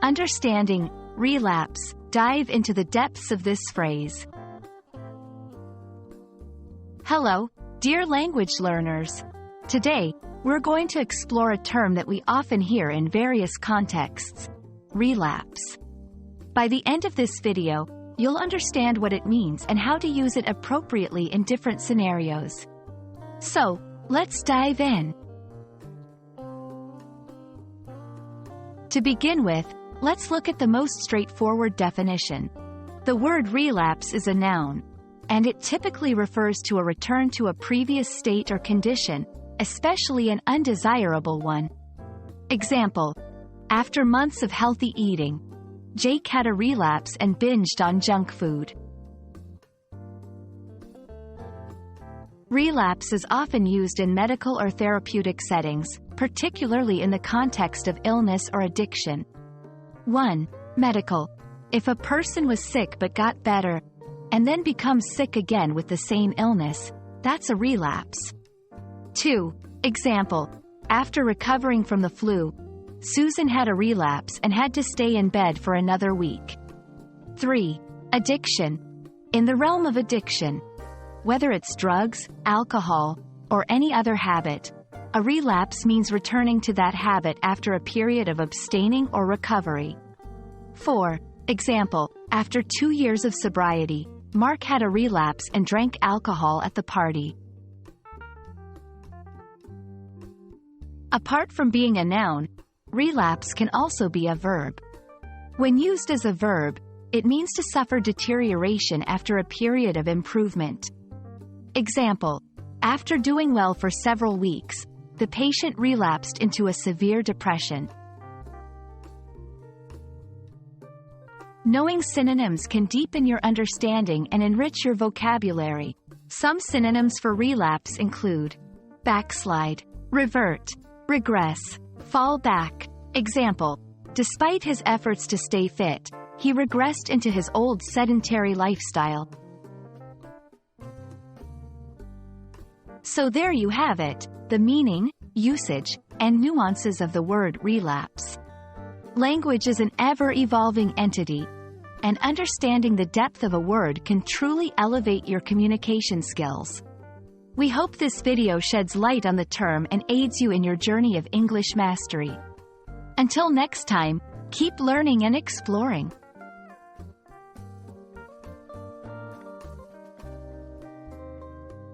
Understanding relapse. Dive into the depths of this phrase. Hello, dear language learners. Today, we're going to explore a term that we often hear in various contexts: relapse. By the end of this video, you'll understand what it means and how to use it appropriately in different scenarios. So, let's dive in. To begin with, let's look at the most straightforward definition. The word relapse is a noun, and it typically refers to a return to a previous state or condition, especially an undesirable one. Example: after months of healthy eating, Jake had a relapse and binged on junk food. Relapse is often used in medical or therapeutic settings, particularly in the context of illness or addiction. 1. Medical. If a person was sick but got better, and then becomes sick again with the same illness, that's a relapse. 2. Example: after recovering from the flu, Susan had a relapse and had to stay in bed for another week. 3. Addiction. In the realm of addiction, whether it's drugs, alcohol, or any other habit, a relapse means returning to that habit after a period of abstaining or recovery. 4. Example: after 2 years of sobriety, Mark had a relapse and drank alcohol at the party. Apart from being a noun, relapse can also be a verb. When used as a verb, it means to suffer deterioration after a period of improvement. Example: after doing well for several weeks, the patient relapsed into a severe depression. Knowing synonyms can deepen your understanding and enrich your vocabulary. Some synonyms for relapse include backslide, revert, regress, fall back. Example: despite his efforts to stay fit, he regressed into his old sedentary lifestyle. So there you have it, the meaning, usage, and nuances of the word relapse. Language is an ever-evolving entity, and understanding the depth of a word can truly elevate your communication skills. We hope this video sheds light on the term and aids you in your journey of English mastery. Until next time, keep learning and exploring.